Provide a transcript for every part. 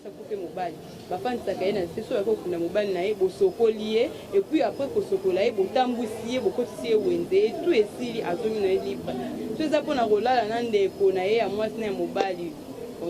mwasi akufe mobali bafandisaka ye na se so bakokunda mobali na ye bosokoli ye et puis après kosokola ye botambwisi ye bokotisi ye wenze tout esili azomi na ye libre so eza mpona kolala na ndeko na ye ya mwasi na ya mobali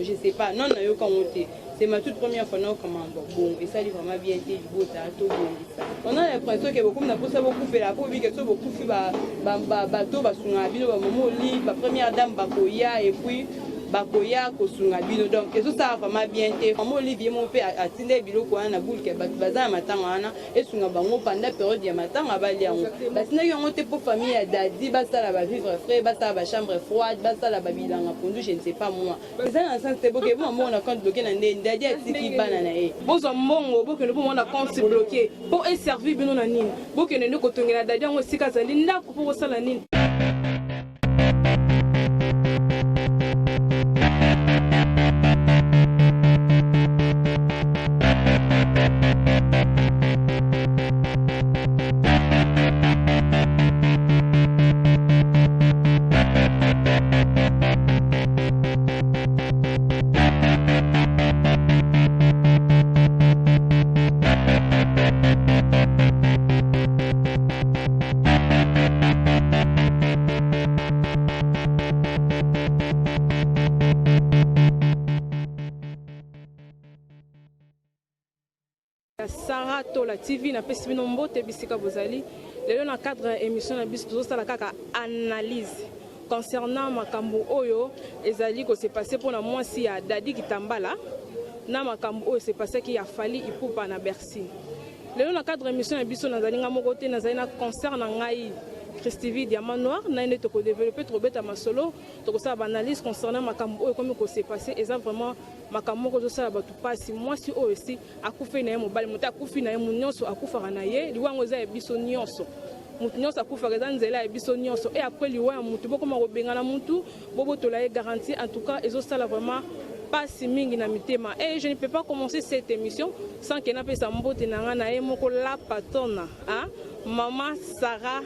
je sais pas non nayoka ngo te. C'est ma toute première fois non comment bon et ça dit vraiment bien été du beau ça tout bon ça. On a l'impression que beaucoup n'a pas beaucoup fait la peau que ça beaucoup fait bateau basunga bino ba momo li ba première dame bakoya et puis bakoya kosunga bino donc et ça vraiment bien été momo Olivier mon père a tindé biloko na boule que baza matanga wana et sunga bango pendant période ya matanga bali yango basina yo ngote pour famille ya dadi basala ba vivre frais basala ba chambre froide basala ba bilanga pondu je ne sais pas moi ça dans sens c'est bon que bon on a compte bloqué na ndadi atiki bana na e bozo mbongo boke no on a compte bloqué pour et servir bino na nini boke ne ko tongela dadi yango sika zali ndako pour sala nini. Sarah Tola TV na pesi bino mbote bisika bozali lelo na cadre émission na biso tozosala kaka analyse concernant makambo oyo ezali ko se passer pour na mwasi ya Dadi Kitambala na makambo oyo se passer ki ya Fally Ipupa na Bercy lelo na cadre émission na biso nazali nga moko te nazali na concert na ngai Christivi Diamant Noir na ine to ko développer trop beta masolo to ko sa analyse concernant makambo oyo comme ko se passer eza vraiment makambo ko zo sala batu pasi mwasi oyo si akufe na ye mobali muta akufi na ye munyonso akufa na ye liwango za biso nyonso mutu nyonso akufa eza nzela ya biso nyonso et après liwa ya mutu boko ma benga na mutu bobo to la garantie en tout cas ezo sala vraiment pasi mingi na mitema et je ne peux pas commencer cette émission sans que na pesa mbote na nga na ye moko la patona hein maman Sarah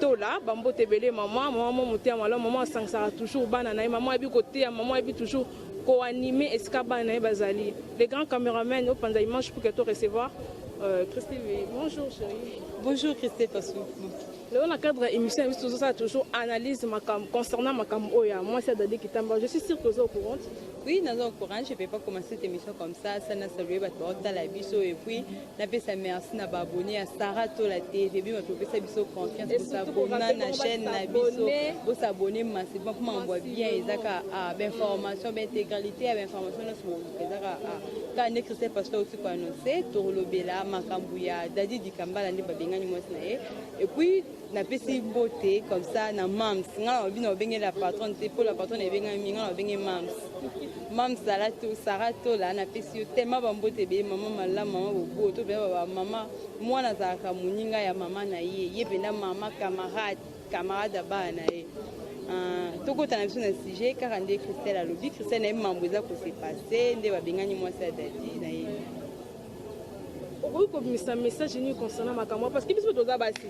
Tola bambo tebele maman moté malo maman sangsara toujours bana na maman ebi côté maman ebi toujours co-animé escaba na bazali les grands caméramans au pendant image pour que tu recevoir Christine bonjour chérie bonjour Christine Passou là on a cadre émission tout ça toujours analyse concernant makam oya moi c'est Dadi Kitambala je suis sûre que vous êtes au courant. Oui, nous sommes au courant, je ne peux pas commencer cette émission comme ça n'a salué dans la biso et puis n'a pas sa merci n'a pas abonné à Sarah Tola TV mais trouver sa biso confiance pour s'abonner na chaîne na biso pour s'abonner massivement pour m'envoyer bien ezaka d'information d'intégralité à information sur ezaka quand ne Christine Pasteur aussi quoi annoncer Torolobela Makambuya Dadi Kitambala ndi babengani mwasi na ye et puis na pesi beauté comme ça na mams nga na bino benga la patronne c'est pour la patronne benga minga na benga mams Sarah Tola na pesi tellement bambote be maman mala maman bobo to be maman mwana za ka muninga ya mama na ye penda mama camarade ba na ye tokota na biso na sujet car ande Christelle alobi Christelle na mambo za ko se passer nde babengani mwasi ya Dadi na ye okoki komisa message ni concernant makambo parce que biso toza basi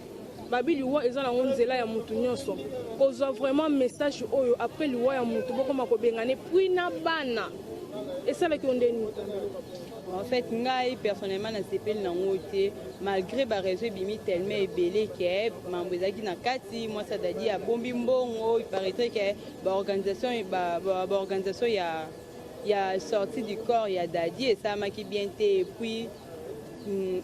babi liwa eza na nzela ya mutu nyonso kozwa vraiment message oyo après liwa ya mutu bokoma kobengane puis na bana esalaki ondeni. En fait ngai personnellement na sepeli na ngote malgré ba réseau bimi tellement ebele que mambo ezaki na kati moi ça Dadi ya bombi mbongo il paraîtrait que ba organisation ya sortie du corps ya Dadi et ça maki bien té et puis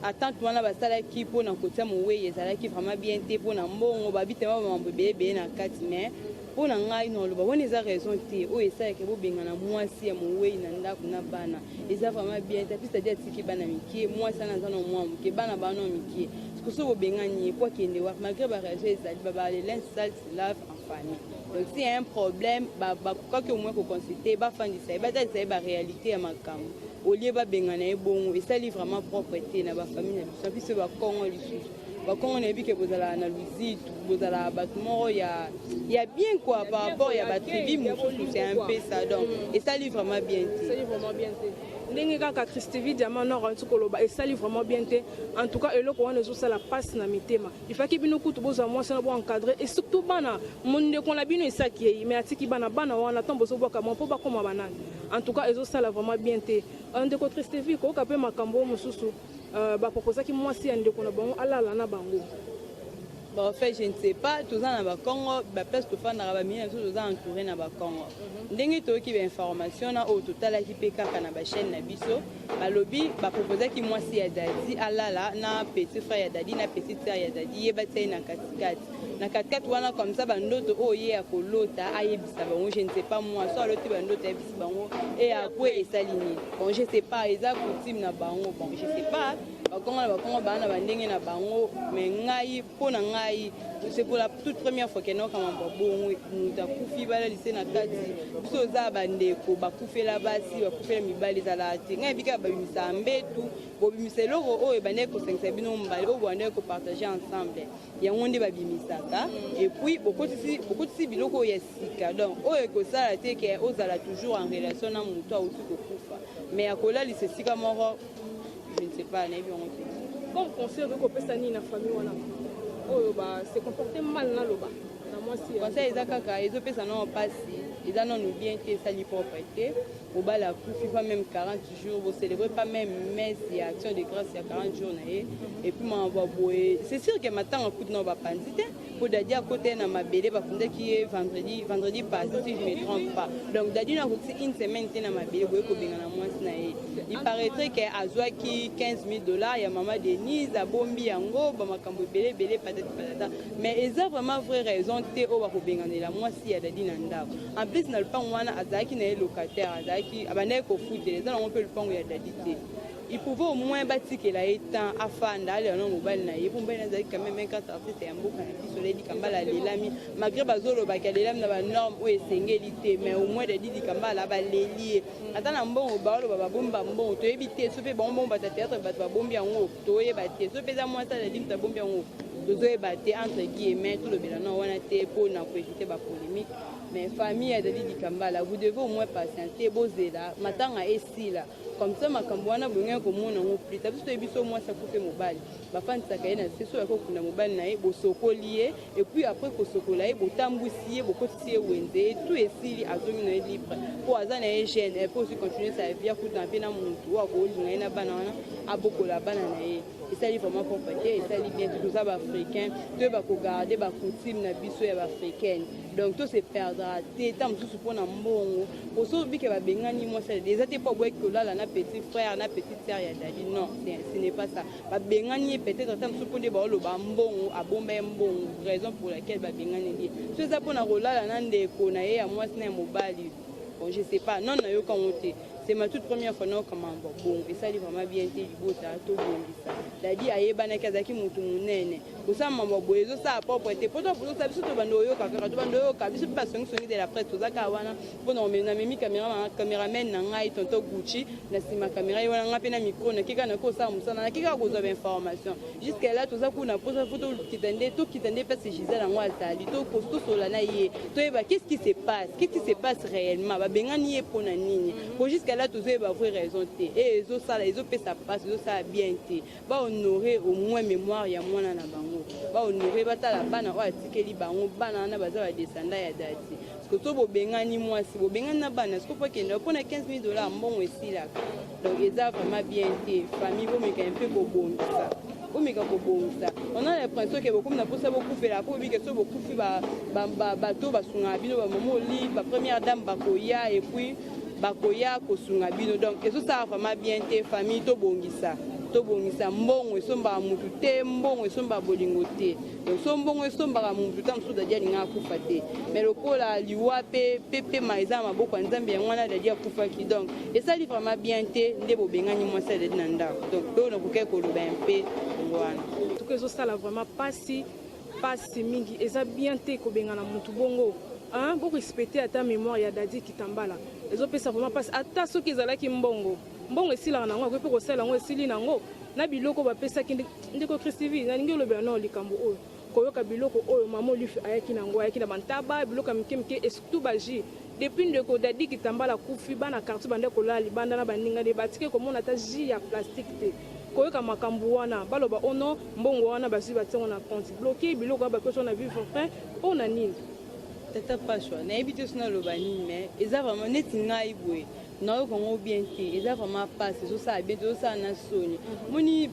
attente wana basalaki mpona kotia mowei ezalaki vraiment bien te mpona mbongo babitema bamambo ebele na kati mais mpona ngai noloba wana eza raison te oyo esalaki bobengana mwasi ya mowei na ndako na bana eza vraiment bien te puis c'est-à-dire atiki bana mikie mwasi ana aza na mwa moke bana bana mikie soki bobengani po akende wa malgré baraison ezali babalelin sale se lave en famille donc s'il y a un problème bakoki au moins koconsulte bafandisa ye batalisa ye baréalité ya makambo au lieu babengana ye bongo esali vraiment propreté na bafamille na biso biso bakongo lisusu bakongo na yebi ke bozala na lusite bozala bato moko ya bien quoi par rapport ya batribi mosusu c'est un peu ça donc esali vraiment bien te ndenge kaka Christevie Diamant Nord anti koloba esali vraiment bien te en tout cas eloko wana ezosala passe na mitema il faut que bino kutu bozwa mwasi na bo encadrer et surtout bana mondeko na bino esaki ye mais atiki bana wana tant bozobwaka mwa mpo bakoma banani en tout cas ezosala vraiment bien te ndeko Christevie koyoka mpe makambo mosusu baproposaki mwasi ya ndeko na bango alala na bango. En fait, je ne sais pas, tous en a Congo, la place de faire dans tous entouré dans Congo. Ndenge to ki information na au total qui PK na ba chaîne na biso, ba lobby ba proposer ki moi si ya dadi alala na petit frère ya dadi na petite sœur ya dadi yeba tsayi na 4x4. Na 4x4 wana comme ça ba ndoto oye ya kolota ayebisa bango je ne sais pas moi so aloti ba ndoto ayebisa bango et après esalini. Bon je sais pas eza coutume na bango bon je sais pas bakongo bana bandenge na bango mais ngai pona ngai c'est pour la toute première fois que nous comme bon nous a kufi bala lycée na kati biso za bandeko bakufela basi bakufela mibali za la ati ngai bika ba bimisa mbetu bo bimisa loko oyo bandeko sengisa bino mbali bo bandeko partager ensemble ya ngonde ba bimisaka et puis beaucoup de biloko ya sika donc oyo ko sala te ke ozala toujours en relation na mutu au tout kufa mais akola lycée sika moko je ne sais pas na bien comme conseil de kopesa ni na famille wana oyo ba se comporter mal na loba na mwasi conseil ezakaka ezopesa non pasi eza non bien te sali propreté au bal la kufi pas même 40 jours vous célébrez pas même messe et action de grâce il y a 40 jours na et puis m'envoie boyer c'est sûr que matin on coûte non va pandite pour dadi à côté na mabele ba fondé qui est vendredi passé si je me trompe pas donc dadi na coûté une semaine na mabele boye ko benga na mwasi na il paraîtrait que azwa ki $15,000 ya maman Denise a bombi yango ba makambo belé patata mais eza vraiment vraie raison te o ba ko benga la mwasi ya dadi na ndako en plus na le pan wana azaki na locataire azaki abane ko fuite les gens on peut le pan ya dadi te il pouvait au moins bâtir qu'il a été afin d'aller en mobile naïf pour bien dire quand même quand artiste est un beau canapé soleil dit kambala lelami malgré bazolo bakalelami na ba norme ou esengélité mais au moins de dit kambala ba lelier atana mbongo baolo baba bomba mbongo to éviter so pe bonbon ba théâtre ba bombi yango to ye ba tie so peza moi ça de dit ta bombi yango dozo e ba te entre guillemets tout le belana wana te pour na pour éviter ba polémique mais famille a dit kambala vous devez au moins patienter bozela matanga esila comme ça makambo wana bonga ko mona ngo plus tard biso biso moi ça couper mobile ba fanta ka ena c'est so ko kuna mobile na ye bo sokolier et puis après ko sokola ye bo tambusier bo kotier wenze tout esili azomi na libre pour azana e jeune et pour aussi continuer sa vie ku na pena muntu wa ko linga na bana wana abokola bana na ye et ça li vraiment pour paquet et ça li bien tout ça ba africain te ba ko garder ba coutume na biso ya ba africaine donc tout se perdra té tam tout pour na mbongo pour so bi ke ba bengani moi ça déjà t'es pas boire que là na petit frère na petite sœur ya dadi non ce n'est pas ça ba bengani peut-être tam tout pour de ba lo ba mbongo abomba mbongo raison pour laquelle ba bengani dit tout ça pour na rolala na ndeko na ye ya moi na mobali bon je sais pas non na yo quand on c'est ma toute première fois non comment bon et ça li vraiment bien te libota to bongisa dadi ayebana kazaki mutu munene kusama maboyezo ça propreté poto pour ça biso to bando yo kaka to bando yo ka biso pas songi de la presse to zaka wana mpona na memi cameraman na ngai tonto Gucci na sima caméra yo na ngape na micro na kika na ko sa musana na kika ko zo information jusqu'à là to za kuna posa photo kitande parce que Gisèle en moi tali to posto solana yé to eba qu'est-ce qui se passe réellement ba bengani yé pona nini pour jusqu'à là tous les vraies raisons et les autres ça les autres ça passe les autres ça bien été va honorer au moins mémoire ya mwana na bango va honorer batala bana o atikeli bango bana na baza ba descendant ya dati parce que to bo bengani moi si bo bengani na bana ce que pas qu'il pour $15,000 mbongo ici là donc ils a vraiment bien été famille bo meka un peu bobo ça on a l'impression que beaucoup na posa beaucoup fait la pour que so beaucoup fi ba bato basunga bino ba momo li ba première dame bakoya et puis bakoya kosunga bino donc eso ça vraiment bien te famille to bongisa mbongo esomba mutu te mbongo esomba bolingo te donc so mbongo esomba mutu tam so dadia linga kufa te mais lokola liwa pe maiza maboko nzambe ngwana dadia kufa ki donc et ça li vraiment bien te ndebo bengani moi ça de nanda donc to na kuke ko loba un peu ngwana tout que eso ça vraiment pasi mingi eza bien te ko bengana mutu bongo hein beaucoup respecter à ta mémoire ya dadi kitambala ezopesa vraiment passe ata soki ezalaki mbongo esila nango akoki mpe kosala yango esili nango na biloko bapesaki ndeko Christivi nalingi oloba na likambo oyo koyoka biloko oyo mama Olive ayaki nango ayaki na bantaba biloko mike mike et surtout baji depuis ndeko Dadi Kitambala kufi bana quartier bande kolala libanda na baninga de batike komona ta ji ya plastique te koyoka makambo wana baloba ono mbongo wana basi batengo na compte bloqué biloko bapeso na vivre frère ona nini tata pashwa na ebité sona loba nini mais eza vraiment neti ngai boye na yo kongo bien te eza vraiment passe so ça bien to ça na soni moni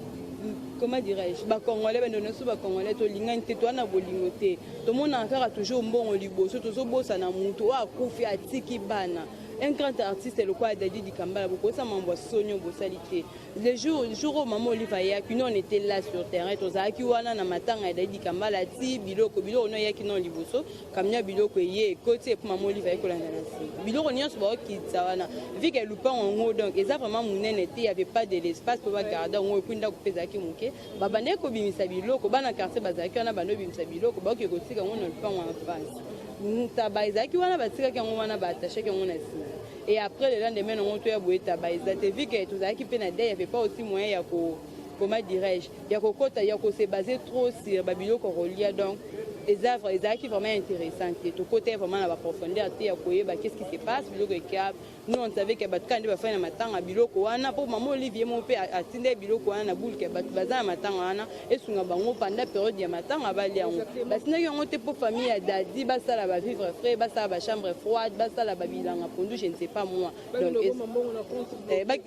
comment dirais-je ba congolais ba ndono ba congolais to linga nte to na bolingo te to mona kaka toujours mbongo liboso to so bosa na mutu wa kufi atiki bana. Un grand artiste est le quoi Dadi Kambala beaucoup ça m'envoie sonyo bosalité le jour où maman Olive ayaki nous on était là sur terrain to za ki wana na matanga Dadi Kambala ti biloko no yaki non liboso kamnya biloko ye côté pour maman Olive ayako la nasi biloko nyonso ba ki tsawana vu que lupa en haut donc ça vraiment munene était il y avait pas de l'espace pour garder on kwinda kupeza ki muke babane ko bimisa biloko bana quartier bazaki wana bando bimisa biloko ba ki kotika ngona lupa en face tabaizaki wana batikaki yango wana baatachaki yango na nsima et après le lendemain on toya boye tabaiza te vu que tozalaki mpe na dei avait pas aussi moyen ya ko comment dirais-je ya kokota ya ko se baser trop sur babiloko kolia donc les œuvres ezalaki vraiment intéressantes to côté vraiment na ba profondeur te ya koyeba qu'est-ce qui se passe biloko ekab nous on savait que batka nde bafanya matanga biloko wana po maman Olivier mon père atinde biloko wana na boule ke bazana matanga wana esunga bango pendant période ya matanga bali yango basina yango te po famille ya Dadi basala ba vivre frais basala ba chambre froide basala ba bilanga pondu je ne sais pas moi donc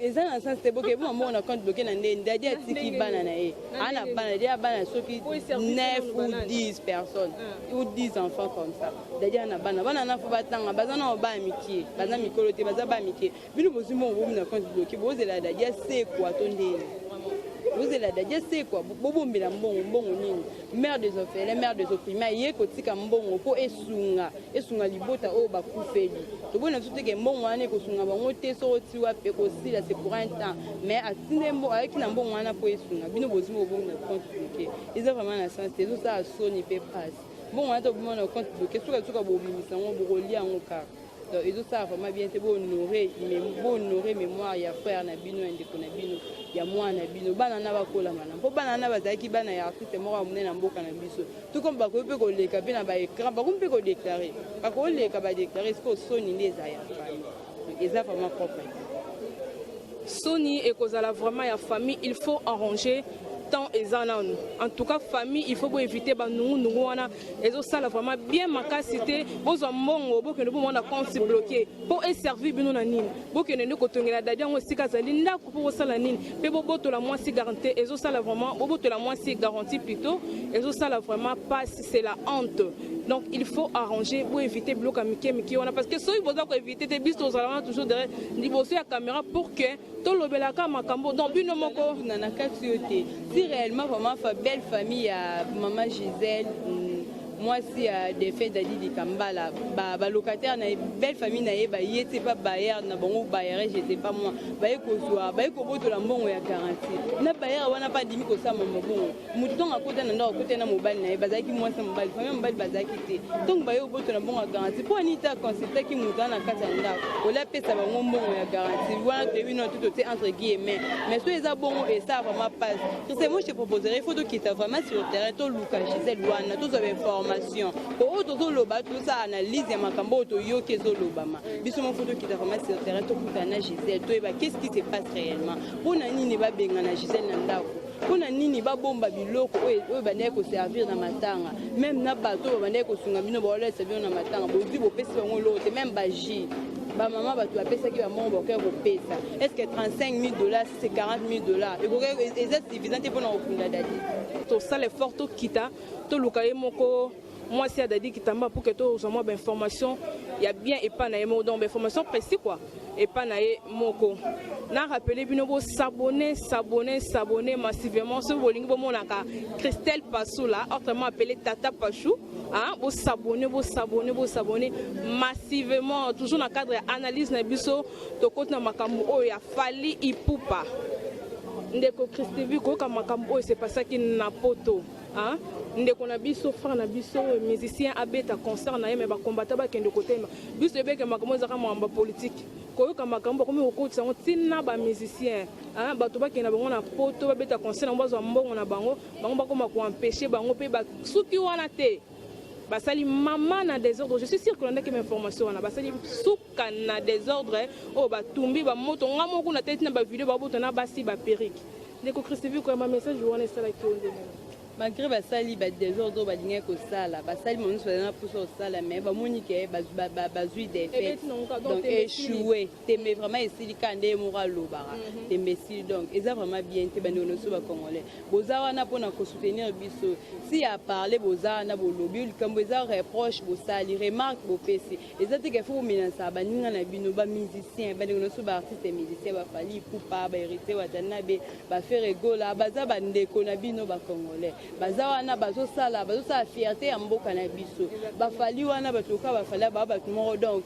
eza na sens te boke bo maman on a compte bloqué na nde Dadi atiki bana na e ana bana dia bana soki 9 ou 10 personnes ou 10 enfants comme ça Dadi ana bana na fo batanga bazana ba amitié bazana mikolo te bazana ba amitié bino bozimo bo na compte bloqué bozela Dadi c'est quoi ton ndé bozela Dadi c'est quoi bobombela mbongo nini mère des orphelins mère des opprimés ye kotika mbongo po esunga libota o bakufeli to bona tout que mbongo wana ko sunga bango te so tiwa pe ko sila c'est pour un temps mais atinde mbongo avec na mbongo wana po esunga bino bozimo bo na compte bloqué ils ont vraiment la sens te ça soni pe passe bon wana to bo na compte bloqué suka bobimisa ngo bokolia ngo ka donc ils ont ça vraiment bien te bo honorer mémoire ya frère na bino ndeko na bino ya mwana bino bana na bakola mana po bana na bazaki bana ya artiste moko amune na mboka na biso tout comme ba ko pe ko leka pe na ba écran ba ko pe ko déclarer ba ko leka ba déclarer ce que soni les aya donc ils ont vraiment propre soni et kozala vraiment ya famille il faut arranger tant ezana en tout cas famille il faut éviter banungu wana ezo sala vraiment bien makasité bozo mbongo bokene bo mona compte bloqué pour servir bino na nini bokene ne kotongela Dadi ngo sika zali ndako pour sala nini pe boboto la moisi garantie ezo sala vraiment boboto la moisi garantie plutôt ezo sala vraiment pas c'est la honte donc il faut arranger pour éviter bloc miki wana parce que so il faut éviter des bisous toujours derrière liboso ya caméra pour que to lobelaka makambo donc bino moko na kati yote si réellement vraiment belle famille à maman Gisèle moi si des faits Dadi Kambala ba locataire na belle famille na yeba yete pas bailleur na bongo bailleur je sais pas moi baye ko soa baye ko boto la mbongo ya garantie na bailleur wana pas dimi ko sa mama bongo mutu donc akota na ndo akota na mobile na yeba zaki moi sa mobile famille mobile bazaki te donc baye ko boto la mbongo ya garantie pour anita consulter ki mutu na kata ndako ola pesa bango mbongo ya garantie wana te bino tout entre guillemets mais so eza bongo et ça vraiment passe c'est moi je te proposerais il faut que tu vraiment sur le terrain to luka Gisèle wana to zo information pour autres loba tout ça analyse ya makambo to yo kezo lobama biso mo photo qui ta vraiment sur terrain to kutana Gisèle to eba qu'est-ce qui se passe réellement pona nini ba benga na Gisèle na ndako pona nini ba bomba biloko oyo bande ko servir na matanga même na bato bande ko sunga bino ba ole servir na matanga bozi bo pesi ngo lote même ba ji ba maman ba tu apesa ki ba mon boker ko pesa est-ce que $35,000 c'est $40,000 et c'est suffisant pour na okunda Dadi to ça les fort to kita to lukaye moko moi c'est Dadi Kitamba pour que to zo moi ba information il y a bien et pas na mo donc information précis quoi et pas na moko na rappeler bino bo s'abonner massivement sur bolingi bo monaka Christelle Passou là autrement appelé Tata Pachou hein bo s'abonner massivement toujours dans cadre analyse na biso to côté na makambo oyo ya Fally Ipupa ndeko Christivi ko ka makambo oyo c'est pas ça qui na poto hein ndeko na biso frère na biso musicien abeta concert na ye mais ba combattant ba kende côté biso beke makambo za ka mwamba politique koyoka makambo komi okotisa ngo tina ba musicien bato bakenda bango na poto babeta concert na bazwa mbongo na bango bakoma koempêcher bango mpe basuki wana te basali mama na désordre. Je suis sûr que l'on a que information wana basali suka na désordre o batumbi bamoto nga moko na tete na ba vidéo baboto na basi ba perruque ndeko Christophe ko ma message wana sala ki onde malgré basali ba désordre balinga ko sala basali mon so na pour sala mais ba monike bazui des faits donc échoué mais vraiment esili kande moralo bara messi donc ils a vraiment bien te bande no so ba congolais boza wana pona ko soutenir biso si a parler boza na bolobi kambo za reproche bosali remarque bo pesi ezate ke faut menacer baninga na bino ba musicien bande no so ba artiste musicien ba fali coupa ba hérité watana be ba faire rigola baza bandeko na bino ba congolais baza wana bazosala fierté ya mboka na biso bafali wana batoka bafali bato moko donc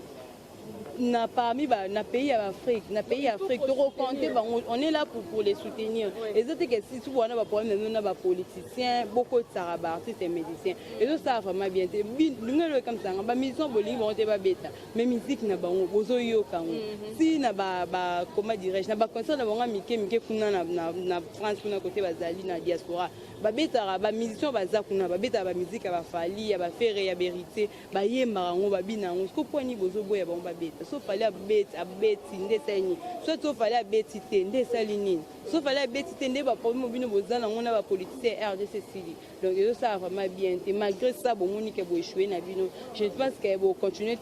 na parmi na pays d'Afrique to compter on est là pour les soutenir et c'est que si tu vois na ba problème na ba politiciens beaucoup de saraba artistes et musiciens et ça vraiment bien ngelo comme ça ba mission boli vont te ba beta mais musique na bango bozo yo kango si na ba comment dirais-je na ba concert na bango mike kuna na France kuna côté bazali na diaspora ba beta ba musiciens baza kuna ba beta ba musique ba fali ya ba faire ya vérité ba yemba ngo ba binango ko poni bozo boya ba ba beta so fallait abeti ndesani so fallait abeti tende salinine so fallait abeti tende ba problème bino bozana ngona ba politicien RDC Sili donc ça vraiment bien malgré ça bon monique bo échouer na bino je pense que bo continuer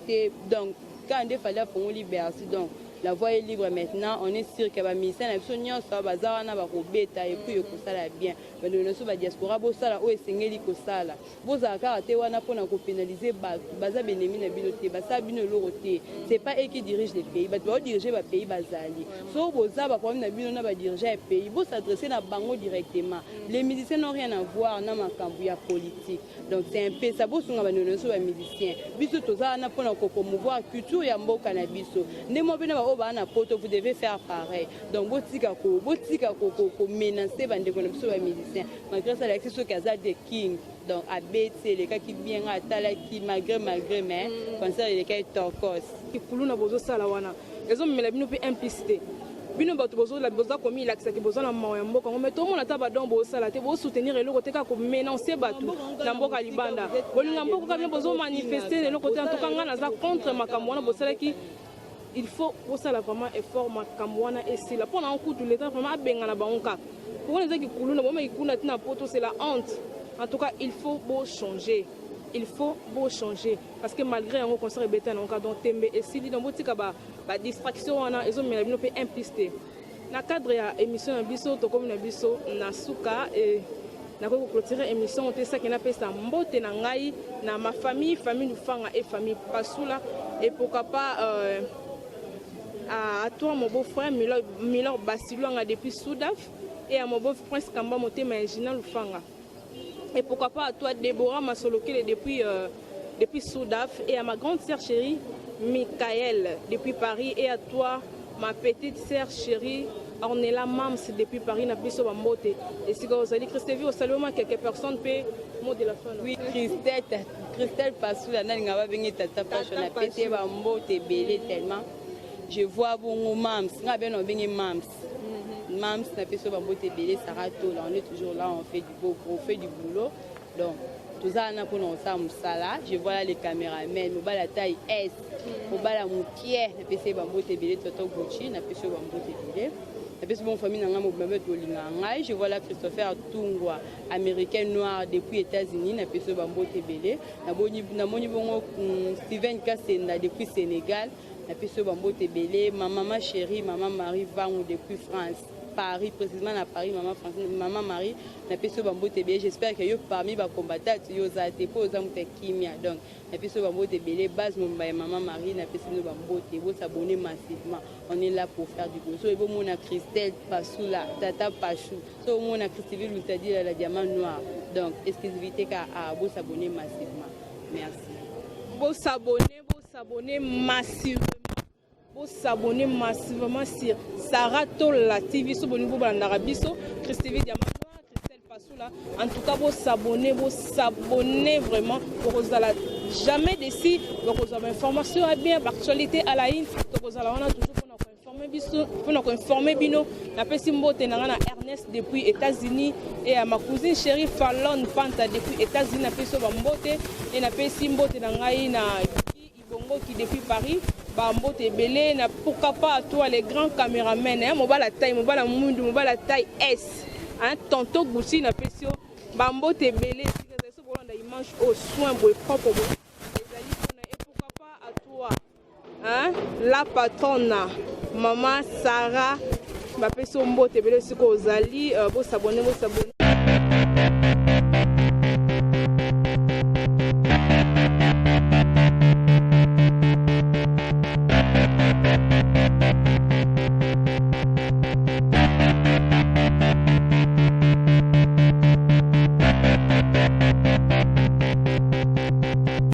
donc quand il fallait pour liberté donc la voie est libre maintenant, on est sûr que les ministères sont bazar na ba robeta et puis ko sala bien. Mais nous sommes diaspora bo sala o esengeli ko sala. Bo za ka te wana pona ko pénaliser baza benemi na biloté, basa bino loroté. C'est pas eux qui dirigent les pays, ba doit diriger ba pays bazali. So bo za ba problème na bino na ba diriger les pays, bo s'adresser na bango directement. Les musiciens n'ont rien à voir na makambu ya politique. Donc c'est un peu ça bo sunga ba nono so ba musiciens. Biso toza na pona ko promouvoir culture ya mboka na biso. Ndemo bena vous devez faire pareil. Donc, botika ko menacer bande ko biso ba musicien. Malgré ça, l'accès sur Casa de King. Donc, à BT, les cas qui bien à Talaki, malgré mais concert les cas torcos. Qui coulent na bozo sala wana. Ils ont mis la bino pe implicité. Bino bato bozo la bozo komi l'accès qui bozo na moyambo quand mais tout le monde ataba don bozo sala te bozo soutenir le côté ka ko menacer bato na mboka libanda. Bolinga mboka ka bien bozo manifester le côté en tout cas ngana za contre makambo wana bozo qui il faut aussi vraiment effort makamwana et c'est là pendant un coup de l'état vraiment bengana banka pour les gens qui coulent na ils coulent na poto c'est la honte en tout cas il faut changer parce que malgré un concert bétain en cas donc tembe et si dans botika ba distraction wana ils ont mis la pe implicité na cadre ya émission na biso to comme na biso na suka et na ko clôturer émission te ça qui na pesa mbote na ngai na ma famille Lufanga et famille Pasula et pourquoi pas à toi mon beau-frère Milor Basilwanga depuis Soudaf et à mon beau-frère Prince Kamba Motema Ingénieur Lufanga et pourquoi pas à toi Déborah Masolokele depuis Soudaf et à ma grande sœur chérie Michael depuis Paris et à toi ma petite sœur chérie Ornella Mams depuis Paris na biso bambote et si vous allez Christophe au saluement quelques personnes peut mot de la fin oui Christelle Pasula na ngaba bengi tata passion na pété bambote belé tellement je vois bon Mams ngabe no bengi Mams na biso bambote belé Sarato là on est toujours là on fait du boulot donc tout ça na pour ça musala je vois là les caméramans nous la taille S au bala mukie na biso bambote belé toto Gucci na biso bambote belé. Bon famille je vois là Christopher Tungwa, américain noir depuis États-Unis, na peso bambo tebele. Na moni bongo Steven Kassenda depuis Sénégal, na peso bambo tebele. Ma maman chérie, maman Marie Vangou depuis France. Paris, précisément à Paris, maman Marie, na peso bambo tebele. J'espère que yo parmi ba combattants yo za te po za mpe kimia. Donc na peso bambo tebele base mumba maman Marie na peso bambo te bo s'abonner massivement. On est là pour faire du boulot. So ebo mona Christelle Pasula, Tata Pachou. So mona Christelle Loutadi la diamant noir. Donc exclusivité ka bo s'abonner massivement. Merci. Bo s'abonner massivement. S'abonner massivement sur Sarato la TV sur le niveau de l'Arabiso, Christophe Diamant, Christelle Passoula. En tout cas, vous s'abonner vraiment pour vous jamais d'ici, pour vous avoir information à bien, actualité à la ligne, pour vous avoir toujours informer bino na pesi mbote na ngana Ernest depuis États-Unis et à ma cousine chérie Fallon Panta depuis États-Unis na pesi ba mbote et na pesi mbote na ngai na Ibongo qui depuis Paris ba mbote belé na pourquoi pas à toi les grands caméramens hein mobala taille mobala mundu mobala taille S hein tonton Goussi na pesi ba mbote belé c'est pour la image au soin boy propre et pourquoi pas à toi hein la patronne maman Sarah ba peso mbote belé siko ozali bo s'abonner